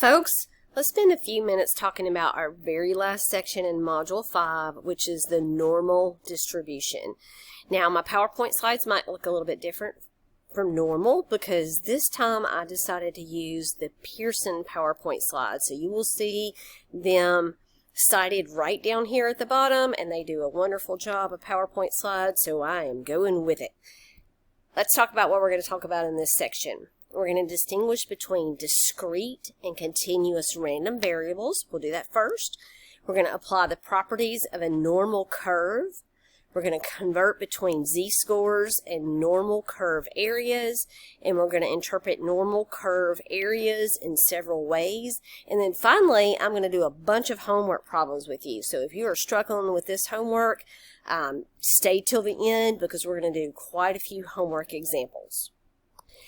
Folks, let's spend a few minutes talking about our very last section in Module 5, which is the normal distribution. Now, my PowerPoint slides might look a little bit different from normal because this time I decided to use the Pearson PowerPoint slides. So you will see them cited right down here at the bottom, and they do a wonderful job of PowerPoint slides, so I am going with it. Let's talk about what we're going to talk about in this section. We're going to distinguish between discrete and continuous random variables. We'll do that first. We're going to apply the properties of a normal curve. We're going to convert between z-scores and normal curve areas, and we're going to interpret normal curve areas in several ways. And then finally, I'm going to do a bunch of homework problems with you. So if you are struggling with this homework, stay till the end because we're going to do quite a few homework examples.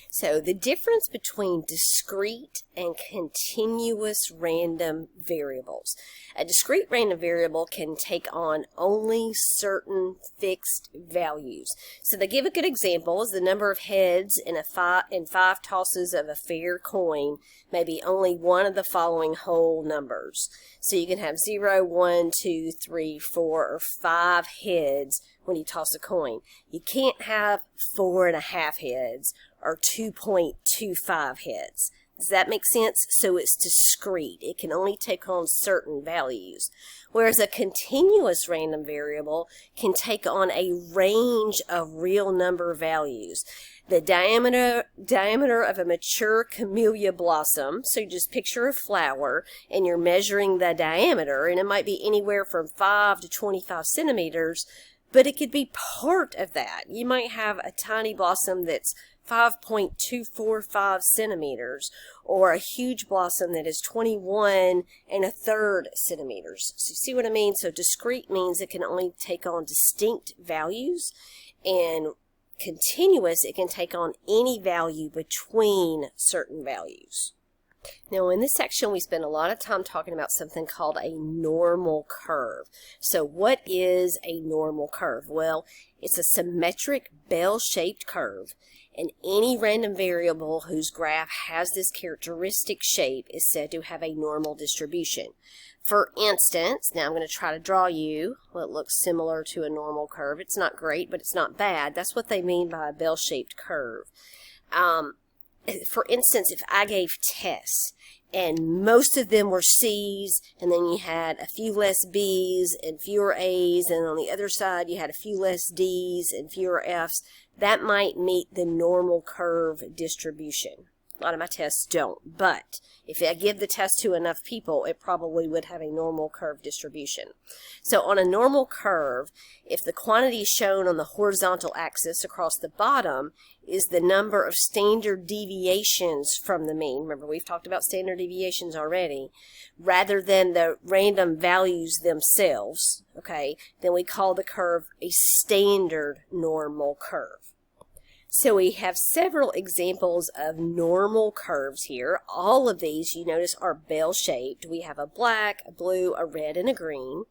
So the difference between discrete and continuous random variables. A discrete random variable can take on only certain fixed values. So they give a good example is the number of heads in five tosses of a fair coin may be only one of the following whole numbers. So you can have 0, 1, 2, 3, 4, or 5 heads when you toss a coin. You can't have 4.5 heads or 2.25 heads. Does that make sense? So it's discrete. It can only take on certain values. Whereas a continuous random variable can take on a range of real number values. The diameter of a mature camellia blossom, so you just picture a flower and you're measuring the diameter, and it might be anywhere from 5 to 25 centimeters, but it could be part of that. You might have a tiny blossom that's 5.245 centimeters, or a huge blossom that is 21.33 centimeters. So you see what I mean? So discrete means it can only take on distinct values, and continuous, it can take on any value between certain values. Now in this section we spend a lot of time talking about something called a normal curve. So what is a normal curve? Well, it's a symmetric bell-shaped curve, and any random variable whose graph has this characteristic shape is said to have a normal distribution. For instance, now I'm going to try to draw you what looks similar to a normal curve. It's not great, but it's not bad. That's what they mean by a bell-shaped curve. For instance, if I gave tests and most of them were C's, and then you had a few less B's and fewer A's, and on the other side you had a few less D's and fewer F's, that might meet the normal curve distribution. A lot of my tests don't, but if I give the test to enough people, it probably would have a normal curve distribution. So on a normal curve, if the quantity shown on the horizontal axis across the bottom is the number of standard deviations from the mean, remember we've talked about standard deviations already, rather than the random values themselves, okay, then we call the curve a standard normal curve. So we have several examples of normal curves here. All of these, you notice, are bell-shaped. We have a black, a blue, a red, and a green.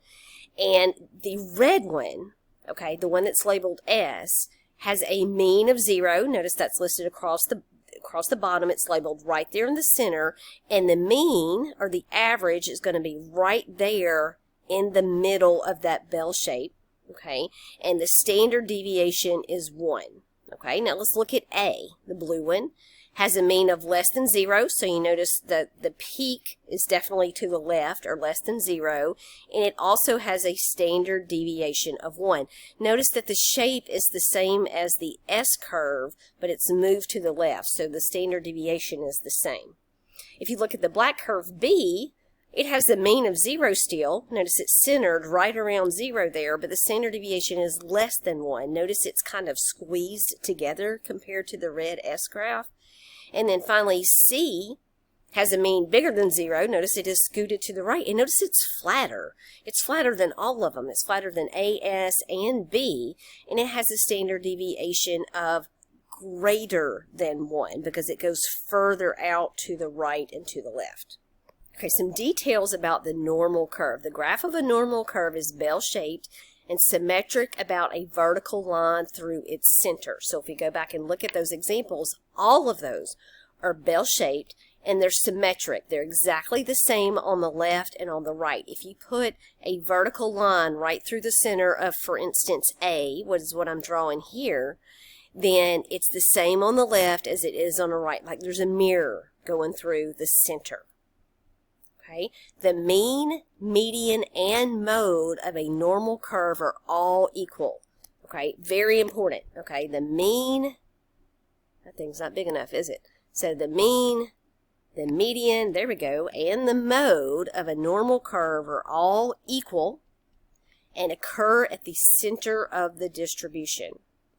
And the red one, okay, the one that's labeled S, has a mean of 0. Notice that's listed across the bottom. It's labeled right there in the center. And the mean, or the average, is going to be right there in the middle of that bell shape, okay? And the standard deviation is 1. Okay, now let's look at A. The blue one has a mean of less than 0, so you notice that the peak is definitely to the left, or less than 0, and it also has a standard deviation of 1. Notice that the shape is the same as the S curve, but it's moved to the left, so the standard deviation is the same. If you look at the black curve B, it has the mean of 0 still. Notice it's centered right around 0 there, but the standard deviation is less than 1. Notice it's kind of squeezed together compared to the red S graph. And then finally, C has a mean bigger than 0. Notice it is scooted to the right. And notice it's flatter. It's flatter than all of them. It's flatter than A, S, and B. And it has a standard deviation of greater than 1 because it goes further out to the right and to the left. Okay, some details about the normal curve. The graph of a normal curve is bell-shaped and symmetric about a vertical line through its center. So if we go back and look at those examples, all of those are bell-shaped and they're symmetric. They're exactly the same on the left and on the right. If you put a vertical line right through the center of, for instance, A, what is what I'm drawing here, then it's the same on the left as it is on the right, like there's a mirror going through the center. Okay? The mean, median, and mode of a normal curve are all equal. Okay? Very important. Okay? The mean, that thing's not big enough, is it? So the mean, the median, there we go, and the mode of a normal curve are all equal and occur at the center of the distribution.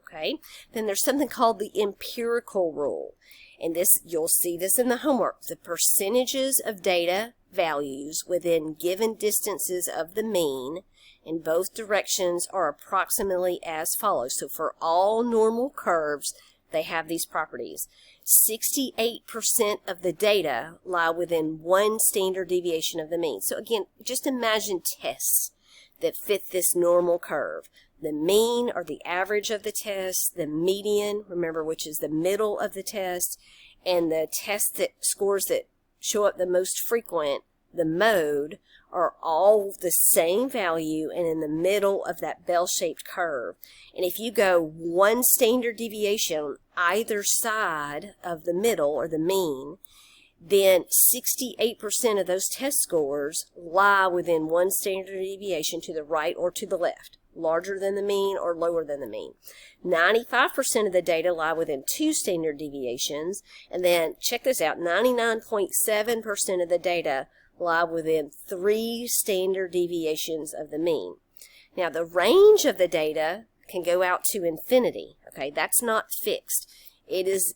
Okay? Then there's something called the empirical rule. And this, you'll see this in the homework. The percentages of data values within given distances of the mean in both directions are approximately as follows. So for all normal curves, they have these properties. 68% of the data lie within one standard deviation of the mean. So again, just imagine tests that fit this normal curve. The mean, or the average of the test, the median, remember, which is the middle of the test, and the test that scores that show up the most frequent, the mode, are all the same value and in the middle of that bell-shaped curve. And if you go one standard deviation on either side of the middle or the mean, then 68% of those test scores lie within one standard deviation to the right or to the left, larger than the mean or lower than the mean. 95% of the data lie within two standard deviations, and then check this out, 99.7% of the data lie within three standard deviations of the mean. Now the range of the data can go out to infinity. Okay, that's not fixed. It is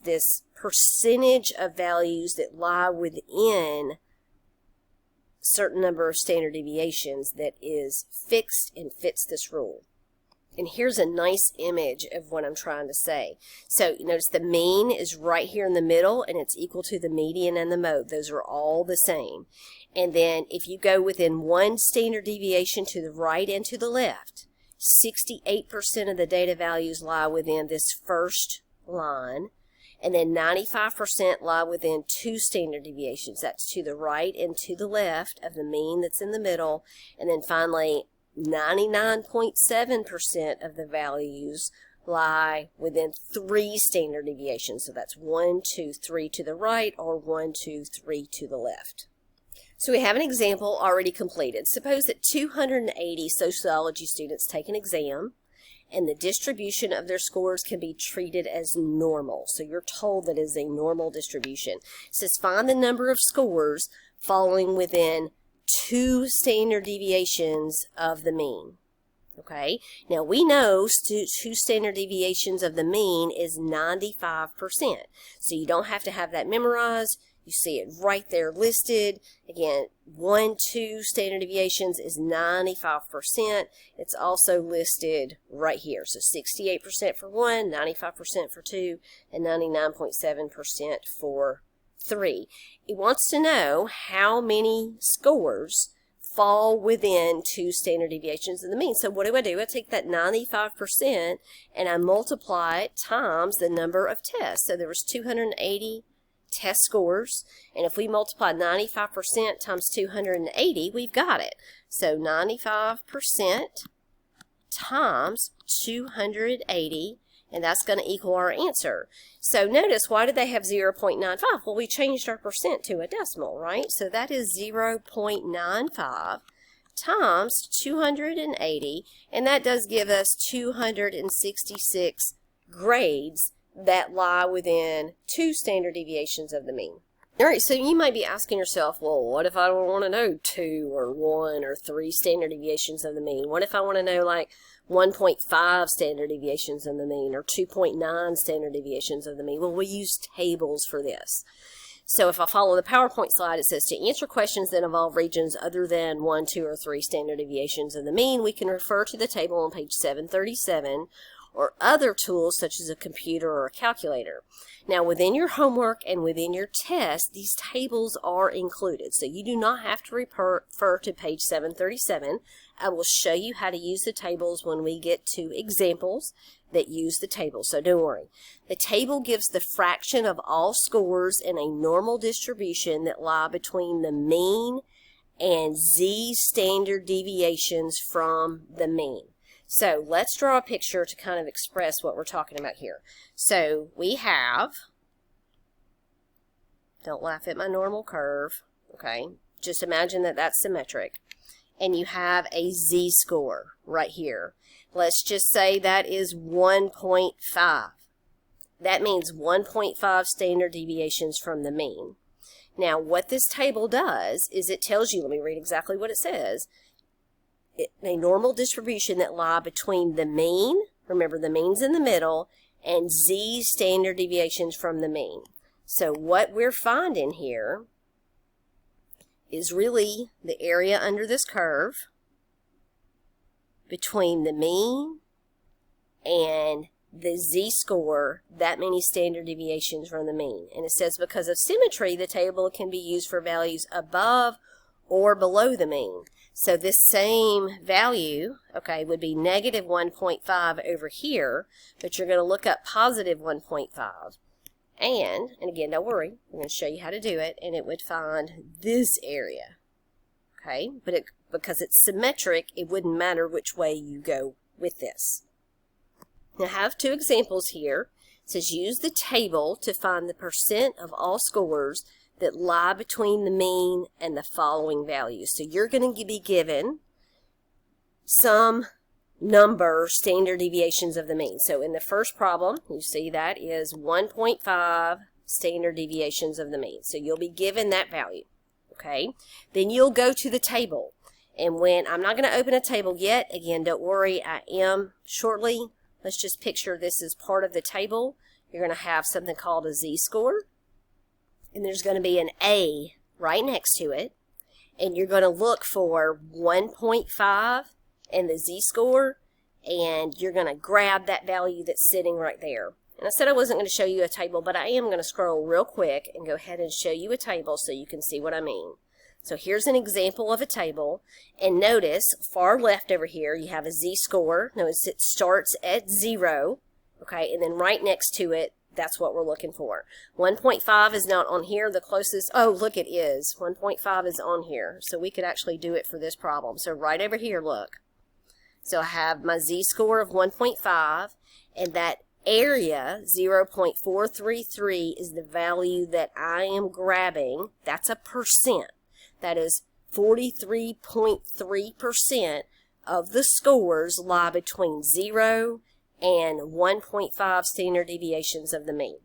this percentage of values that lie within certain number of standard deviations that is fixed and fits this rule. And here's a nice image of what I'm trying to say. So you notice the mean is right here in the middle, and it's equal to the median and the mode. Those are all the same. And then if you go within one standard deviation to the right and to the left, 68% of the data values lie within this first line, and then 95% lie within two standard deviations. That's to the right and to the left of the mean that's in the middle, and then finally 99.7% of the values lie within three standard deviations. So that's 1, 2, 3 to the right, or 1, 2, 3 to the left. So we have an example already completed. Suppose that 280 sociology students take an exam, and the distribution of their scores can be treated as normal. So you're told that it is a normal distribution. It says find the number of scores falling within two standard deviations of the mean. Okay, now we know two standard deviations of the mean is 95%. So you don't have to have that memorized. You see it right there listed. Again, 1, 2 standard deviations is 95%. It's also listed right here. So 68% for 1, 95% for 2, and 99.7% for 3. It wants to know how many scores fall within two standard deviations of the mean. So what do? I take that 95% and I multiply it times the number of tests. So there was 280 test scores, and if we multiply 95% times 280, we've got it. So 95% times 280, and that's going to equal our answer. So notice, why did they have 0.95? Well, we changed our percent to a decimal, right? So that is 0.95 times 280, and that does give us 266 grades that lie within two standard deviations of the mean. All right, so you might be asking yourself, well, what if I don't want to know 2 or 1 or 3 standard deviations of the mean? What if I want to know like 1.5 standard deviations of the mean or 2.9 standard deviations of the mean? Well, we use tables for this. So if I follow the PowerPoint slide, it says to answer questions that involve regions other than 1, 2, or 3 standard deviations of the mean, we can refer to the table on page 737 or other tools such as a computer or a calculator. Now, within your homework and within your test, these tables are included, so you do not have to refer to page 737. I will show you how to use the tables when we get to examples that use the table, so don't worry. The table gives the fraction of all scores in a normal distribution that lie between the mean and z standard deviations from the mean. So let's draw a picture to kind of express what we're talking about here. So we have, don't laugh at my normal curve, okay? Just imagine that that's symmetric. And you have a z-score right here. Let's just say that is 1.5. That means 1.5 standard deviations from the mean. Now, what this table does is it tells you, let me read exactly what it says, a normal distribution that lie between the mean, remember the mean's in the middle, and z standard deviations from the mean. So what we're finding here is really the area under this curve between the mean and the z-score, that many standard deviations from the mean. And it says because of symmetry, the table can be used for values above or below the mean. So this same value, okay, would be negative 1.5 over here, but you're going to look up positive 1.5. And again, don't worry, I'm going to show you how to do it, and it would find this area, okay? But because it's symmetric, it wouldn't matter which way you go with this. Now, I have two examples here. It says use the table to find the percent of all scores that lie between the mean and the following values. So you're going to be given some number standard deviations of the mean. So in the first problem, you see that is 1.5 standard deviations of the mean. So you'll be given that value, okay? Then you'll go to the table. And when I'm not going to open a table yet, again, don't worry, I am shortly. Let's just picture this as part of the table. You're going to have something called a z-score. And there's going to be an A right next to it. And you're going to look for 1.5 and the z-score. And you're going to grab that value that's sitting right there. And I said I wasn't going to show you a table, but I am going to scroll real quick and go ahead and show you a table so you can see what I mean. So here's an example of a table, and notice far left over here you have a z-score. Notice it starts at 0, okay, and then right next to it, that's what we're looking for. 1.5 is not on here. The closest, oh look, it is. 1.5 is on here, so we could actually do it for this problem. So right over here, look. So I have my z-score of 1.5, and that area, 0.433, is the value that I am grabbing. That's a percent. That is 43.3% of the scores lie between 0 and 1.5 standard deviations of the mean.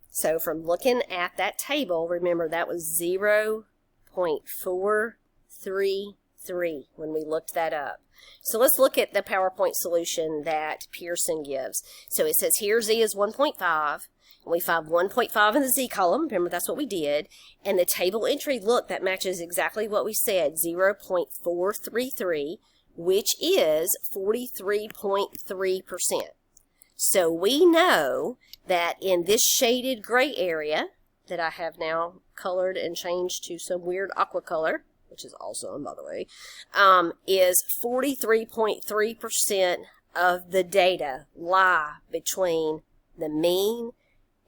So from looking at that table, remember that was 0.433 when we looked that up. So let's look at the PowerPoint solution that Pearson gives. So it says here Z is 1.5. We find 1.5 in the Z column. Remember, that's what we did. And the table entry, look, that matches exactly what we said, 0.433, which is 43.3%. So we know that in this shaded gray area that I have now colored and changed to some weird aqua color, which is awesome, by the way, is 43.3% of the data lie between the mean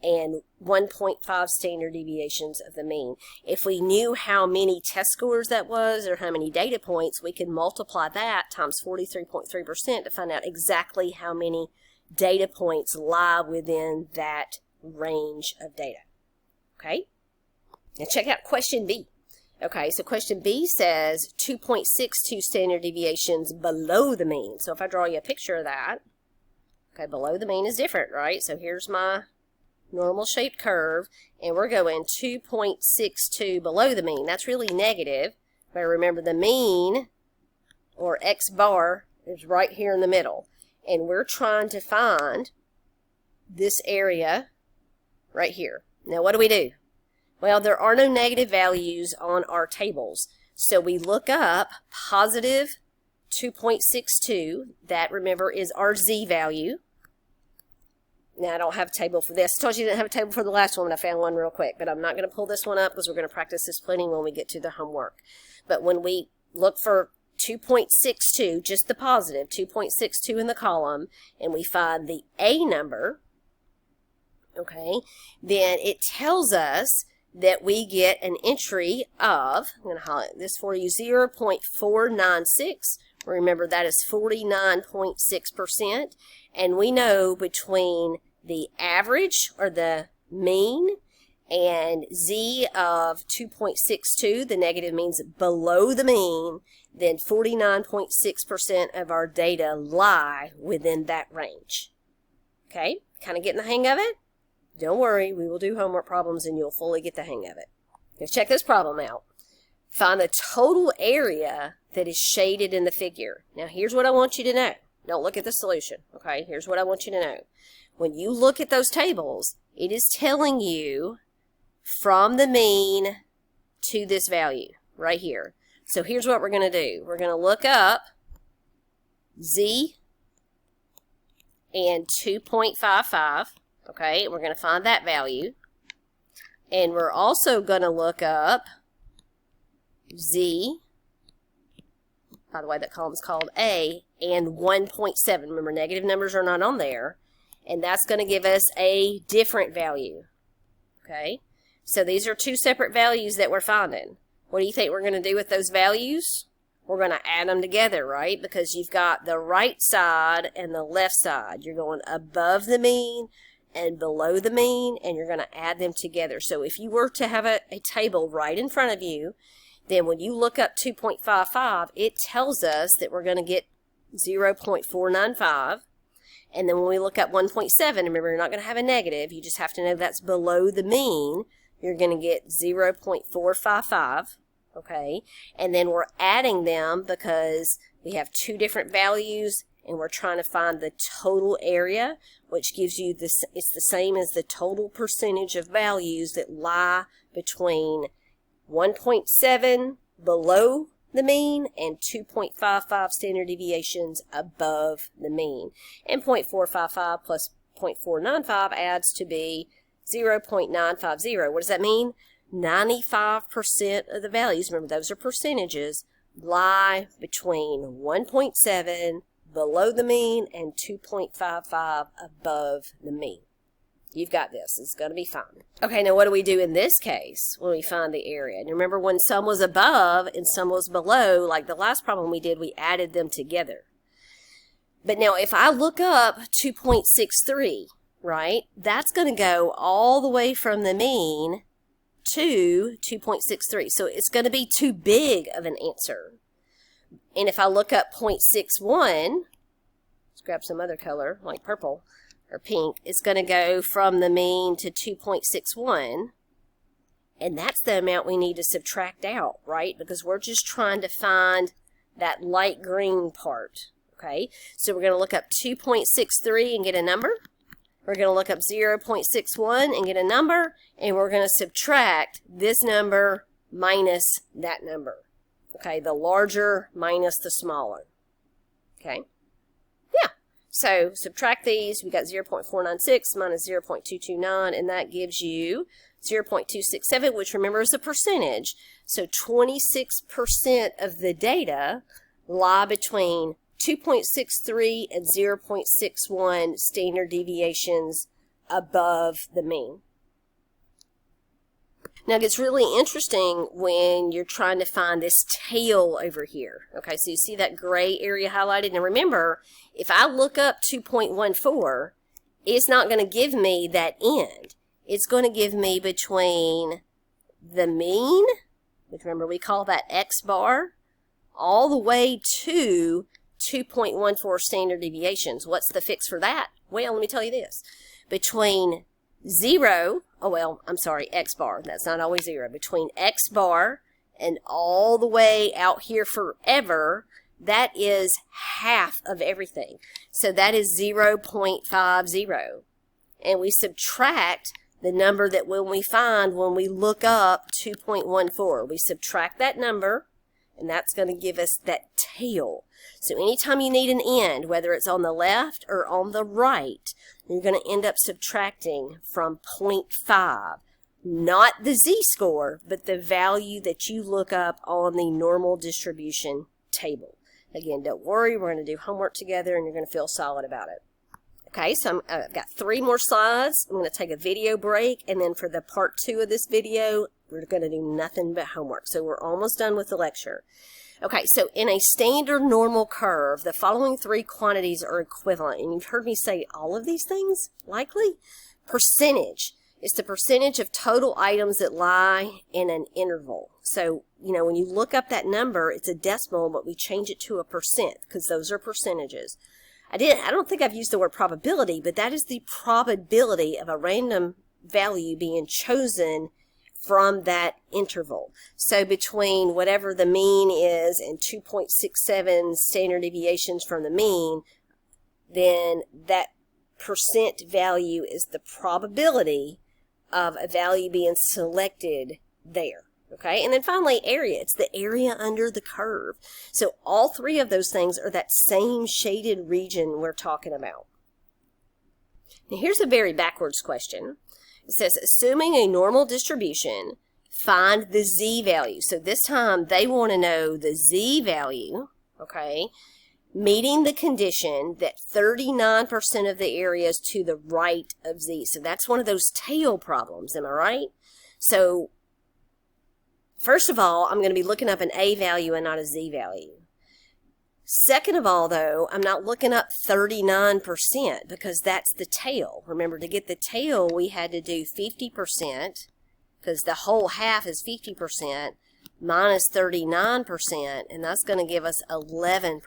and 1.5 standard deviations of the mean. If we knew how many test scores that was or how many data points, we could multiply that times 43.3% to find out exactly how many data points lie within that range of data. Okay? Now check out question B. Okay, so question B says 2.62 standard deviations below the mean. So if I draw you a picture of that, okay, below the mean is different, right? So here's my normal shaped curve, and we're going 2.62 below the mean. That's really negative, but remember the mean, or X bar, is right here in the middle. And we're trying to find this area right here. Now what do? Well, there are no negative values on our tables. So we look up positive 2.62. That, remember, is our Z value. Now, I don't have a table for this. I told you I didn't have a table for the last one, and I found one real quick. But I'm not going to pull this one up because we're going to practice this plenty when we get to the homework. But when we look for 2.62, just the positive, 2.62 in the column, and we find the A number, okay, then it tells us that we get an entry of, I'm going to highlight this for you, 0.496. Remember, that is 49.6%. And we know between the average, or the mean, and Z of 2.62, the negative means below the mean, then 49.6% of our data lie within that range. Okay, kind of getting the hang of it? Don't worry, we will do homework problems and you'll fully get the hang of it. Let's check this problem out. Find the total area that is shaded in the figure. Now here's what I want you to know. Don't look at the solution, okay? Here's what I want you to know. When you look at those tables, it is telling you from the mean to this value right here. So here's what we're going to do. We're going to look up Z and 2.55. Okay, we're going to find that value. And we're also going to look up Z, by the way, that column is called A, and 1.7. Remember, negative numbers are not on there. And that's going to give us a different value. Okay, so these are two separate values that we're finding. What do you think we're going to do with those values? We're going to add them together, right? Because you've got the right side and the left side. You're going above the mean and below the mean, and you're going to add them together. So if you were to have a table right in front of you, then when you look up 2.55, it tells us that we're going to get 0.495. And then when we look up 1.7, remember, you're not going to have a negative. You just have to know that's below the mean. You're going to get 0.455. Okay, and then we're adding them because we have two different values and we're trying to find the total area, which gives you this, it's the same as the total percentage of values that lie between 1.7 below the mean and 2.55 standard deviations above the mean. And 0.455 plus 0.495 adds to be 0.950. What does that mean? 95% of the values, remember those are percentages, lie between 1.7 below the mean and 2.55 above the mean. You've got this. It's going to be fine. Okay, now what do we do in this case when we find the area? And remember, when some was above and some was below, like the last problem we did, we added them together. But now if I look up 2.63, right, that's going to go all the way from the mean to 2.63. So it's going to be too big of an answer. And if I look up 0.61, let's grab some other color like purple or pink, it's going to go from the mean to 2.61. And that's the amount we need to subtract out, right? Because we're just trying to find that light green part. Okay, so we're going to look up 2.63 and get a number. We're going to look up 0.61 and get a number, and we're going to subtract this number minus that number. Okay, the larger minus the smaller. Okay, yeah, so subtract these. We got 0.496 minus 0.229, and that gives you 0.267, which remember is a percentage. So 26% of the data lie between 2.63 and 0.61 standard deviations above the mean. Now it gets really interesting when you're trying to find this tail over here. Okay, so you see that gray area highlighted. Now remember, if I look up 2.14, it's not going to give me that end. It's going to give me between the mean, which remember we call that X bar, all the way to 2.14 standard deviations. What's the fix for that? Well, let me tell you this. Between 0, X bar, that's not always 0. Between X bar and all the way out here forever, that is half of everything. So that is 0.50. And we subtract the number that when we look up 2.14. We subtract that number, and that's going to give us that tail. So anytime you need an end, whether it's on the left or on the right, you're going to end up subtracting from 0.5. Not the z-score, but the value that you look up on the normal distribution table. Again, don't worry, we're going to do homework together and you're going to feel solid about it. Okay, so I've got 3 more slides. I'm going to take a video break, and then for the part 2 of this video, we're going to do nothing but homework. So we're almost done with the lecture. Okay, so in a standard normal curve, the following 3 quantities are equivalent. And you've heard me say all of these things, likely. Percentage is the percentage of total items that lie in an interval. So, you know, when you look up that number, it's a decimal, but we change it to a percent because those are percentages. I don't think I've used the word probability, but that is the probability of a random value being chosen from that interval. So between whatever the mean is and 2.67 standard deviations from the mean, then that percent value is the probability of a value being selected there. Okay, and then finally area. It's the area under the curve. So all 3 of those things are that same shaded region we're talking about. Now here's a very backwards question. It says, assuming a normal distribution, find the z-value. So this time they want to know the z-value, okay, meeting the condition that 39% of the area is to the right of z. So that's one of those tail problems, am I right? So first of all, I'm going to be looking up an a value and not a z value. Second of all, though, I'm not looking up 39% because that's the tail. Remember, to get the tail, we had to do 50% because the whole half is 50% minus 39%, and that's going to give us 11%.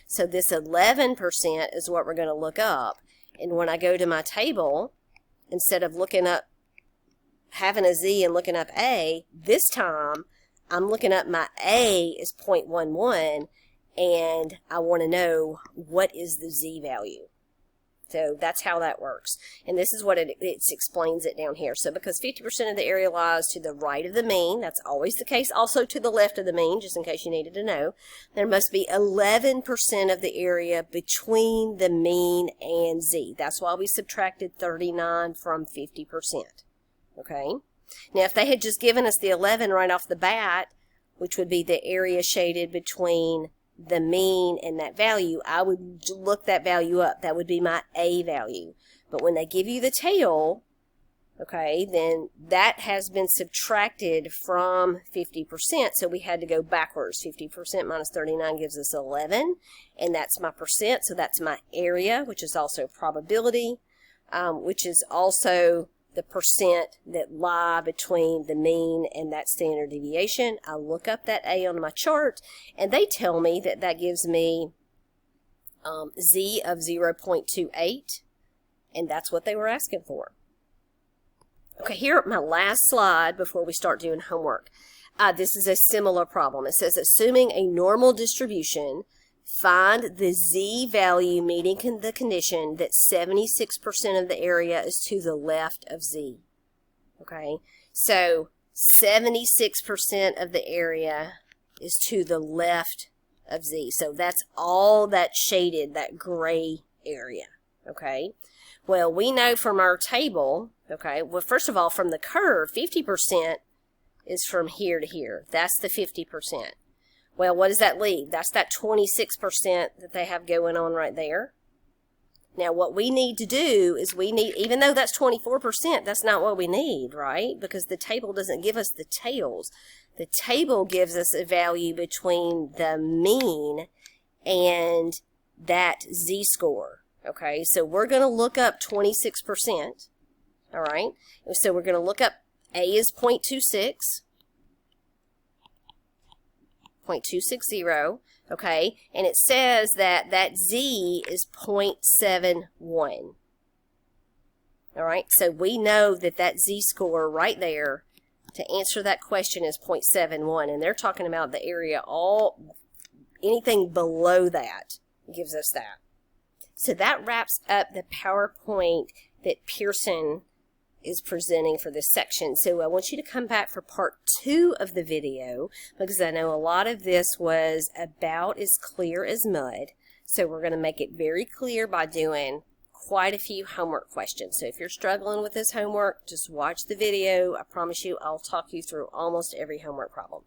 So this 11% is what we're going to look up. And when I go to my table, instead of looking up having a z and looking up a, this time I'm looking up my a is 0.11, and I want to know what is the z value. So that's how that works. And this is what it explains it down here. So because 50% of the area lies to the right of the mean, that's always the case, also to the left of the mean, just in case you needed to know, there must be 11% of the area between the mean and z. That's why we subtracted 39 from 50%. Okay? Now, if they had just given us the 11 right off the bat, which would be the area shaded between the mean and that value, I would look that value up. That would be my a value. But when they give you the tail, okay, then that has been subtracted from 50%, so we had to go backwards. 50% minus 39 gives us 11, and that's my percent, so that's my area, which is also probability, which is also the percent that lie between the mean and that standard deviation. I look up that A on my chart, and they tell me that that gives me Z of 0.28, and that's what they were asking for. Okay, here my last slide before we start doing homework. This is a similar problem. It says, assuming a normal distribution, find the z value meeting the condition that 76% of the area is to the left of z. Okay, so 76% of the area is to the left of z. So that's all that shaded, that gray area. Okay, well, we know from our table, okay, well, first of all, from the curve, 50% is from here to here. That's the 50%. Well, what does that leave? That's that 26% that they have going on right there. Now, what we need to do is even though that's 24%, that's not what we need, right? Because the table doesn't give us the tails. The table gives us a value between the mean and that z-score, okay? So we're going to look up 26%, all right? So we're going to look up A is 0.26. 0.260, okay, and it says that that z is 0.71. All right, so we know that that z-score right there to answer that question is 0.71, and they're talking about the area, anything below that gives us that. So that wraps up the PowerPoint that Pearson is presenting for this section. So I want you to come back for part 2 of the video, because I know a lot of this was about as clear as mud. So we're going to make it very clear by doing quite a few homework questions. So if you're struggling with this homework, just watch the video. I promise you I'll talk you through almost every homework problem.